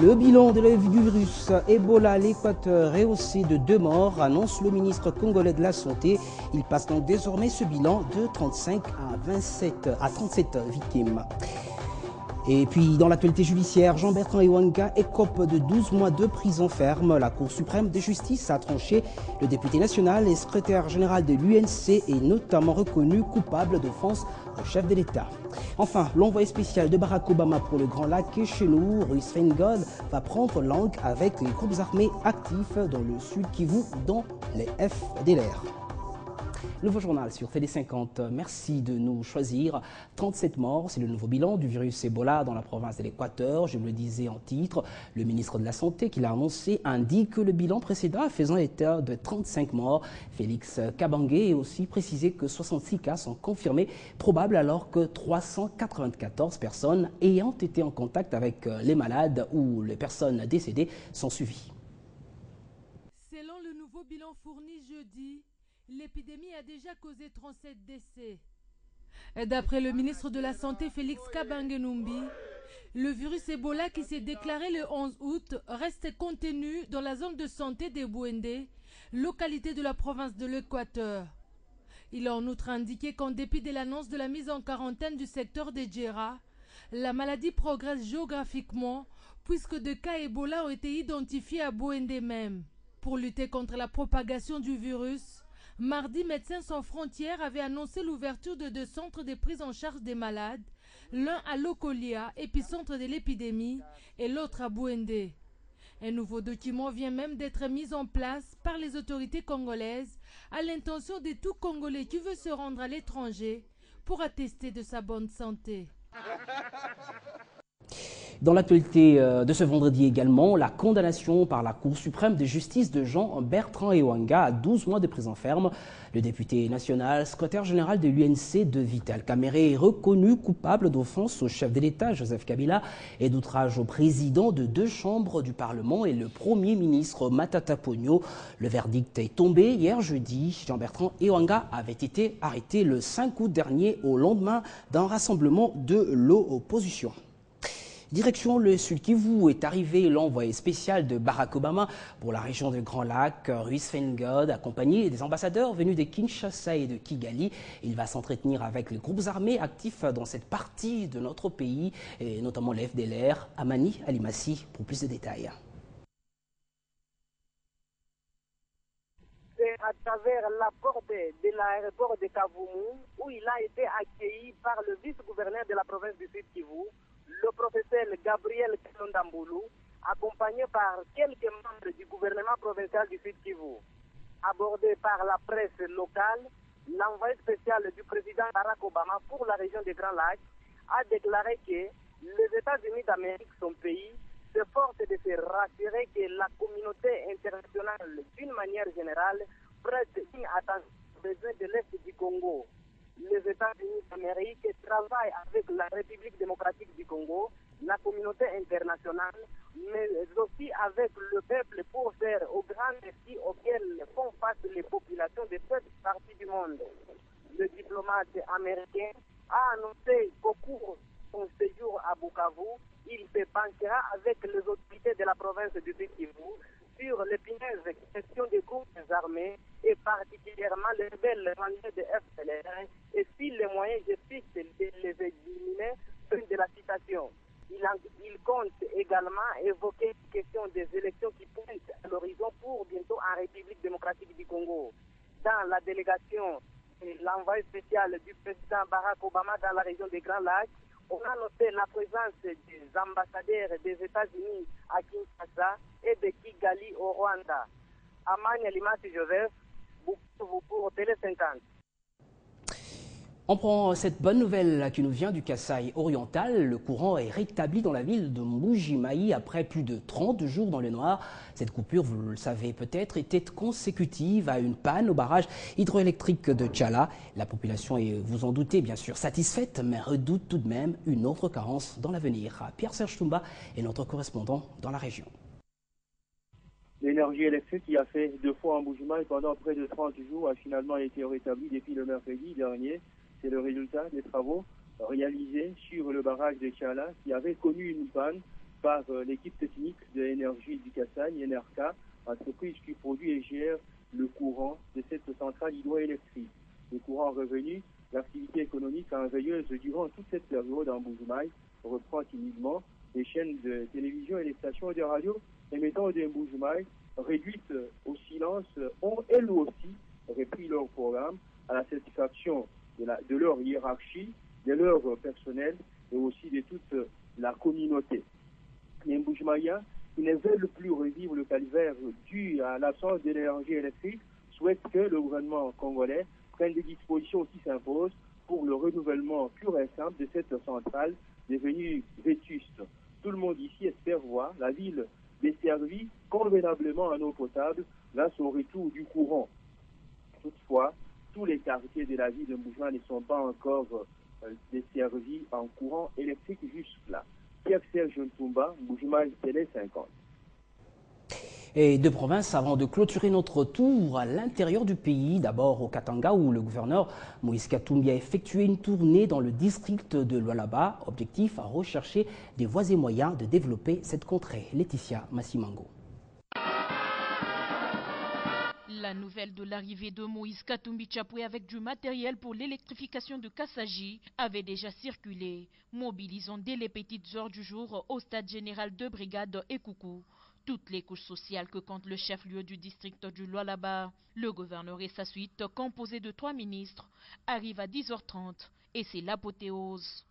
Le bilan de la du virus Ebola à l'Équateur rehaussé de 2 morts, annonce le ministre congolais de la Santé. Il passe donc désormais ce bilan de 35 à 37 victimes. Et puis, dans l'actualité judiciaire, Jean-Bertrand Ewanga écope de 12 mois de prison ferme. La Cour suprême de justice a tranché. Le député national et secrétaire général de l'UNC est notamment reconnu coupable d'offense au chef de l'État. Enfin, l'envoyé spécial de Barack Obama pour le Grand Lac est chez nous. Ruiz Feingod va prendre langue avec les groupes armés actifs dans le sud Kivu, dans les FDLR. Nouveau journal sur Télé50. Merci de nous choisir. 37 morts, c'est le nouveau bilan du virus Ebola dans la province de l'Équateur. Je le disais en titre, le ministre de la Santé qui l'a annoncé indique que le bilan précédent faisant état de 35 morts. Félix Kabange a aussi précisé que 66 cas sont confirmés probables alors que 394 personnes ayant été en contact avec les malades ou les personnes décédées sont suivies. Selon le nouveau bilan fourni jeudi, l'épidémie a déjà causé 37 décès. D'après le ministre de la Santé Félix Kabange Numbi, le virus Ebola qui s'est déclaré le 11 août reste contenu dans la zone de santé de Bouende, localité de la province de l'Équateur. Il a en outre indiqué qu'en dépit de l'annonce de la mise en quarantaine du secteur de Djera, la maladie progresse géographiquement puisque des cas Ebola ont été identifiés à Bouende même. Pour lutter contre la propagation du virus, mardi, Médecins sans frontières avait annoncé l'ouverture de 2 centres de prise en charge des malades, l'un à Lokolia, épicentre de l'épidémie, et l'autre à Bouende. Un nouveau document vient même d'être mis en place par les autorités congolaises à l'intention de tout Congolais qui veut se rendre à l'étranger pour attester de sa bonne santé. Dans l'actualité de ce vendredi également, la condamnation par la Cour suprême de justice de Jean-Bertrand Ewanga à 12 mois de prison ferme. Le député national, secrétaire général de l'UNC de Vital Kamerhe est reconnu coupable d'offense au chef de l'État, Joseph Kabila, et d'outrage au président de 2 chambres du Parlement et le Premier ministre Matata Ponyo. Le verdict est tombé hier jeudi. Jean-Bertrand Ewanga avait été arrêté le 5 août dernier au lendemain d'un rassemblement de l'opposition. Direction le Sud Kivu est arrivé l'envoyé spécial de Barack Obama pour la région de Grand Lac, Ruiz Feingod, accompagné des ambassadeurs venus de Kinshasa et de Kigali. Il va s'entretenir avec les groupes armés actifs dans cette partie de notre pays, et notamment les FDLR. Amani Alimassi pour plus de détails. C'est à travers la porte de l'aéroport de Kavumu où il a été accueilli par le vice-gouverneur de la province du Sud Kivu, le professeur Gabriel Kilondamboulou, accompagné par quelques membres du gouvernement provincial du Sud Kivu. Abordé par la presse locale, l'envoyé spécial du président Barack Obama pour la région des Grands Lacs a déclaré que les États-Unis d'Amérique, son pays, s'efforcent de se rassurer que la communauté internationale, d'une manière générale, prête une attention aux besoins de l'Est du Congo. Les États-Unis d'Amérique travaillent avec la République démocratique du Congo, la communauté internationale, mais aussi avec le peuple pour faire aux grands défis auxquels font face les populations de cette partie du monde. Le diplomate américain a annoncé qu'au cours de son séjour à Bukavu, il se penchera avec les autorités de la province du Sud Kivu sur l'épineuse question des groupes armés et particulièrement les rebelles rwandais de FDLR et si les moyens justice de les éliminer, fin de la citation. Il compte également évoquer la question des élections qui pointent à l'horizon pour bientôt en République démocratique du Congo. Dans la délégation de l'envoyé spécial du président Barack Obama dans la région des Grands Lacs, on a noté la présence des ambassadeurs des États-Unis à Kinshasa et de Kigali au Rwanda. Amani Alimasi Joseph, pour Télé 50. On prend cette bonne nouvelle qui nous vient du Kasaï oriental. Le courant est rétabli dans la ville de Mbuji-Mayi après plus de 30 jours dans le noir. Cette coupure, vous le savez peut-être, était consécutive à une panne au barrage hydroélectrique de Tchala. La population est, vous en doutez bien sûr, satisfaite, mais redoute tout de même une autre carence dans l'avenir. Pierre-Serge Toumba est notre correspondant dans la région. L'énergie électrique qui a fait 2 fois en Mbuji-Mayi pendant près de 30 jours a finalement été rétablie depuis le mercredi dernier. C'est le résultat des travaux réalisés sur le barrage de Tchala qui avait connu une panne par l'équipe technique de l'énergie du Kassagne, NRK, entreprise qui produit et gère le courant de cette centrale hydroélectrique. Le courant revenu, l'activité économique enveilleuse durant toute cette période en Mbuji-Mayi reprend timidement. Les chaînes de télévision et les stations de radio émettant de Mbuji-Mayi, réduites au silence, ont elles aussi repris leur programme à la satisfaction de leur hiérarchie, de leur personnel et aussi de toute la communauté. Les Mbuji-Maïens, qui ne veulent plus revivre le calvaire dû à l'absence de l'énergie électrique, souhaitent que le gouvernement congolais prenne des dispositions qui s'imposent pour le renouvellement pur et simple de cette centrale devenue vétuste. Tout le monde ici espère voir la ville desservie convenablement en eau potable grâce au retour du courant. Toutefois, tous les quartiers de la ville de Mbuji-Mayi ne sont pas encore desservis en courant électrique jusque-là. Pierre-Serge Ntumba, Mbuji-Mayi, Télé 50. Et de province, avant de clôturer notre tour à l'intérieur du pays, d'abord au Katanga où le gouverneur Moïse Katumbi a effectué une tournée dans le district de Lualaba, objectif à rechercher des voies et moyens de développer cette contrée. Laetitia Massimango. La nouvelle de l'arrivée de Moïse Katumbi Tchapoué avec du matériel pour l'électrification de Kassaji avait déjà circulé, mobilisant dès les petites heures du jour au stade général de brigade Ekoukou toutes les couches sociales que compte le chef-lieu du district du Lualaba. Le gouverneur et sa suite, composés de 3 ministres, arrivent à 10h30 et c'est l'apothéose.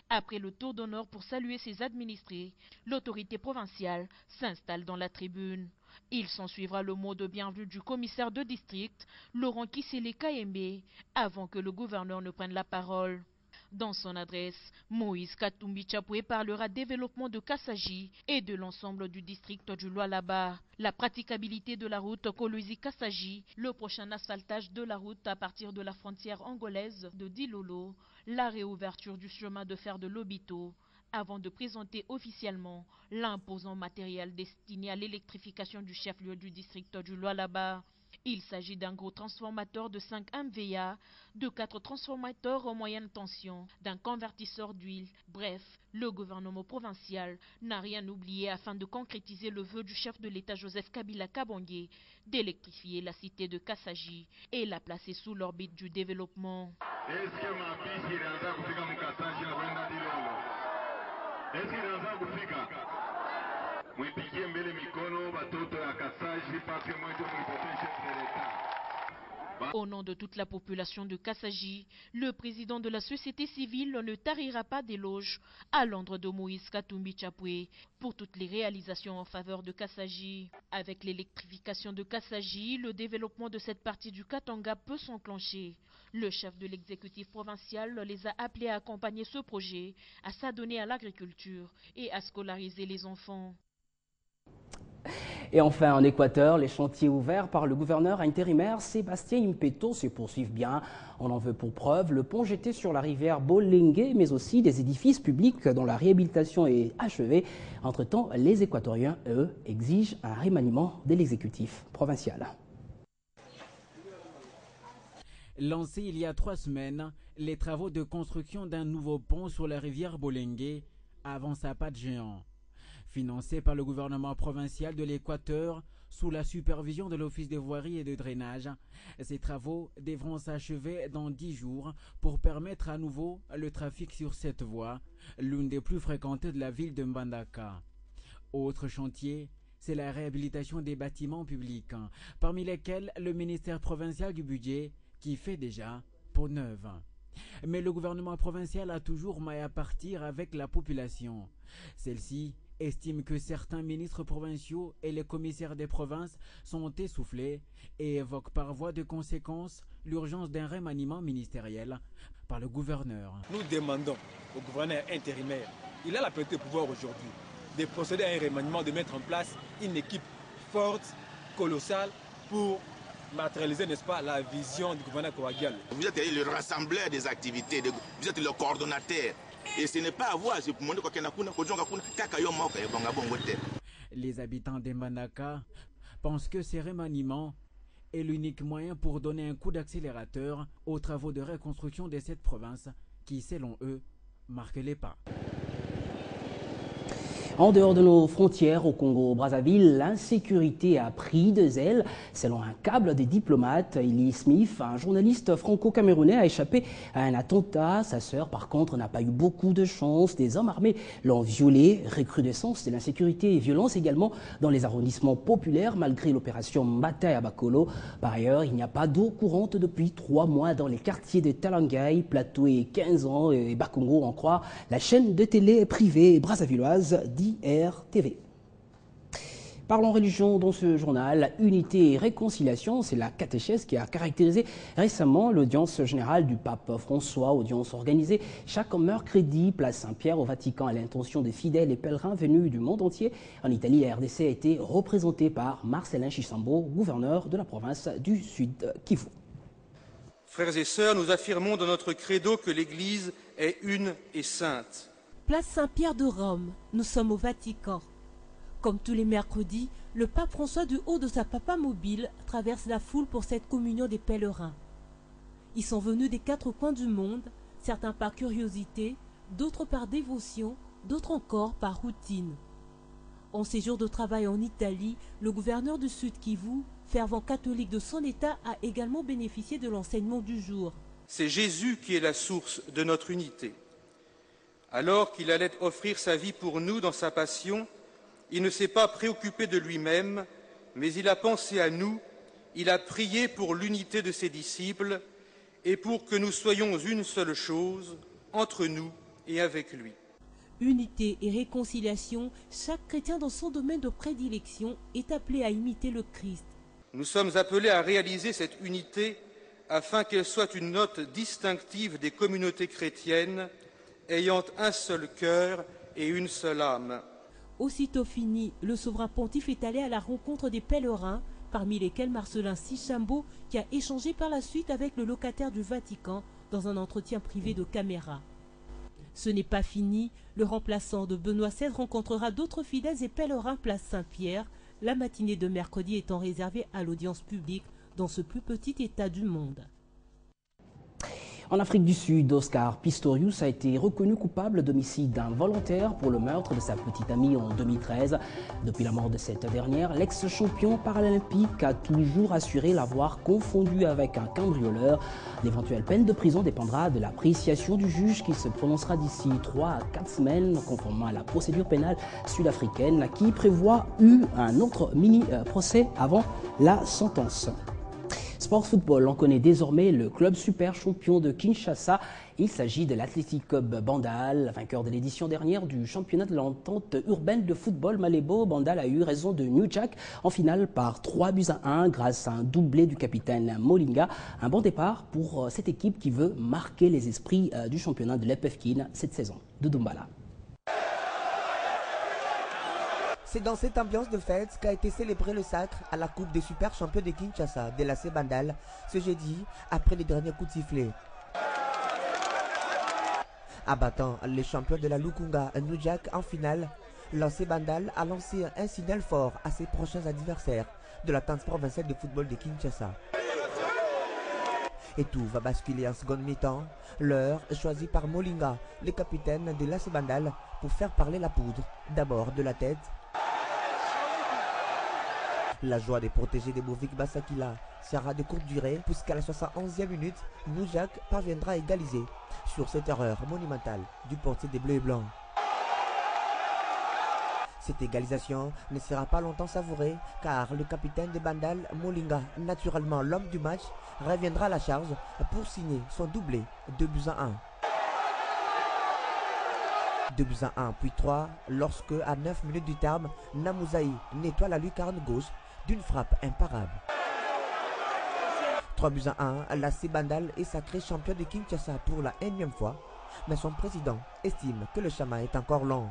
Après le tour d'honneur pour saluer ses administrés, l'autorité provinciale s'installe dans la tribune. Il s'ensuivra le mot de bienvenue du commissaire de district, Laurent Kisele Kayembe, avant que le gouverneur ne prenne la parole. Dans son adresse, Moïse Katumbi Tchapoué parlera développement de Kassaji et de l'ensemble du district du Lualaba, la praticabilité de la route Kolwezi-Kassaji, le prochain asphaltage de la route à partir de la frontière angolaise de Dilolo, la réouverture du chemin de fer de Lobito, avant de présenter officiellement l'imposant matériel destiné à l'électrification du chef-lieu du district du Lualaba. Il s'agit d'un gros transformateur de 5 MVA, de 4 transformateurs en moyenne tension, d'un convertisseur d'huile. Bref, le gouvernement provincial n'a rien oublié afin de concrétiser le vœu du chef de l'État Joseph Kabila Kabange d'électrifier la cité de Kassaji et la placer sous l'orbite du développement. Au nom de toute la population de Kassaji, le président de la société civile ne tarira pas d'éloges à l'endroit de Moïse Katumbi Tchapoué pour toutes les réalisations en faveur de Kassaji. Avec l'électrification de Kassaji, le développement de cette partie du Katanga peut s'enclencher. Le chef de l'exécutif provincial les a appelés à accompagner ce projet, à s'adonner à l'agriculture et à scolariser les enfants. Et enfin, en Équateur, les chantiers ouverts par le gouverneur intérimaire Sébastien Impeto se poursuivent bien. On en veut pour preuve le pont jeté sur la rivière Bolengue, mais aussi des édifices publics dont la réhabilitation est achevée. Entre-temps, les Équatoriens, eux, exigent un remaniement de l'exécutif provincial. Lancés il y a 3 semaines, les travaux de construction d'un nouveau pont sur la rivière Bolengue avancent à pas de géant. Financé par le gouvernement provincial de l'Équateur sous la supervision de l'Office des voiries et de drainage, ces travaux devront s'achever dans 10 jours pour permettre à nouveau le trafic sur cette voie, l'une des plus fréquentées de la ville de Mbandaka. Autre chantier, c'est la réhabilitation des bâtiments publics, parmi lesquels le ministère provincial du budget qui fait déjà peau neuve. Mais le gouvernement provincial a toujours maille à partir avec la population. Celle-ci estime que certains ministres provinciaux et les commissaires des provinces sont essoufflés et évoquent par voie de conséquence l'urgence d'un remaniement ministériel par le gouverneur. Nous demandons au gouverneur intérimaire, il a la plénitude de pouvoir aujourd'hui, de procéder à un remaniement, de mettre en place une équipe forte, colossale pour matérialiser, n'est-ce pas, la vision du gouverneur Kouagial. Vous êtes le rassembleur des activités, vous êtes le coordonnateur. Et ce n'est pas à voir, c'est pour montrer Les habitants de Mbandaka pensent que ces remaniements est l'unique moyen pour donner un coup d'accélérateur aux travaux de reconstruction de cette province qui, selon eux, marquent les pas. En dehors de nos frontières au Congo-Brazzaville, l'insécurité a pris de zèle. Selon un câble des diplomates, Ellie Smith, un journaliste franco-camerounais, a échappé à un attentat. Sa sœur, par contre, n'a pas eu beaucoup de chance. Des hommes armés l'ont violée. Recrudescence de l'insécurité et violence également dans les arrondissements populaires, malgré l'opération Mbata à Bakolo. Par ailleurs, il n'y a pas d'eau courante depuis 3 mois dans les quartiers de Talangai, Plateau et 15 ans et Bakongo, en croit la chaîne de télé privée brazzavilloise d'IRTV. Parlons religion dans ce journal. Unité et réconciliation, c'est la catéchèse qui a caractérisé récemment l'audience générale du pape François, audience organisée chaque mercredi, place Saint-Pierre au Vatican à l'intention des fidèles et pèlerins venus du monde entier. En Italie, la RDC a été représentée par Marcelin Chisambo, gouverneur de la province du Sud Kivu. Frères et sœurs, nous affirmons dans notre credo que l'Église est une et sainte. Place Saint-Pierre de Rome, nous sommes au Vatican. Comme tous les mercredis, le pape François du haut de sa papa mobile traverse la foule pour cette communion des pèlerins. Ils sont venus des 4 coins du monde, certains par curiosité, d'autres par dévotion, d'autres encore par routine. En séjour de travail en Italie, le gouverneur du Sud Kivu, fervent catholique de son État, a également bénéficié de l'enseignement du jour. C'est Jésus qui est la source de notre unité. Alors qu'il allait offrir sa vie pour nous dans sa passion, il ne s'est pas préoccupé de lui-même, mais il a pensé à nous, il a prié pour l'unité de ses disciples et pour que nous soyons une seule chose entre nous et avec lui. Unité et réconciliation, chaque chrétien dans son domaine de prédilection est appelé à imiter le Christ. Nous sommes appelés à réaliser cette unité afin qu'elle soit une note distinctive des communautés chrétiennes ayant un seul cœur et une seule âme. Aussitôt fini, le souverain pontife est allé à la rencontre des pèlerins, parmi lesquels Marcelin Chisambo, qui a échangé par la suite avec le locataire du Vatican dans un entretien privé de caméra. Ce n'est pas fini, le remplaçant de Benoît XVI rencontrera d'autres fidèles et pèlerins place Saint-Pierre, la matinée de mercredi étant réservée à l'audience publique dans ce plus petit État du monde. En Afrique du Sud, Oscar Pistorius a été reconnu coupable d'homicide involontaire pour le meurtre de sa petite amie en 2013. Depuis la mort de cette dernière, l'ex-champion paralympique a toujours assuré l'avoir confondu avec un cambrioleur. L'éventuelle peine de prison dépendra de l'appréciation du juge qui se prononcera d'ici 3 à 4 semaines, conformément à la procédure pénale sud-africaine qui prévoit un autre mini-procès avant la sentence. Sport football, on connaît désormais le club super champion de Kinshasa. Il s'agit de l'Athletic Club Bandal, vainqueur de l'édition dernière du championnat de l'entente urbaine de football Malébo. Bandal a eu raison de New Jack en finale par 3-1 grâce à un doublé du capitaine Molinga. Un bon départ pour cette équipe qui veut marquer les esprits du championnat de l'EPFKIN cette saison. De Doumbala. C'est dans cette ambiance de fête qu'a été célébré le sacre à la Coupe des super champions de Kinshasa de l'AC Bandal ce jeudi après les derniers coups de sifflet. Abattant les champions de la Lukunga Nujak en finale, l'AC Bandal a lancé un signal fort à ses prochains adversaires de la tente provinciale de football de Kinshasa. Et tout va basculer en seconde mi-temps, l'heure choisie par Molinga, le capitaine de l'AC Bandal, pour faire parler la poudre, d'abord de la tête. La joie des protégés de Bovik Basakila sera de courte durée puisqu'à la 71e minute, Nujak parviendra à égaliser sur cette erreur monumentale du portier des Bleus et Blancs. Cette égalisation ne sera pas longtemps savourée car le capitaine de Bandal, Molinga, naturellement l'homme du match, reviendra à la charge pour signer son doublé 2-1. 2-1 puis 3 lorsque à 9 minutes du terme, Namouzaï nettoie la lucarne gauche d'une frappe imparable. 3-1, l'AC Bandal est sacré champion de Kinshasa pour la 1e fois, mais son président estime que le chemin est encore long.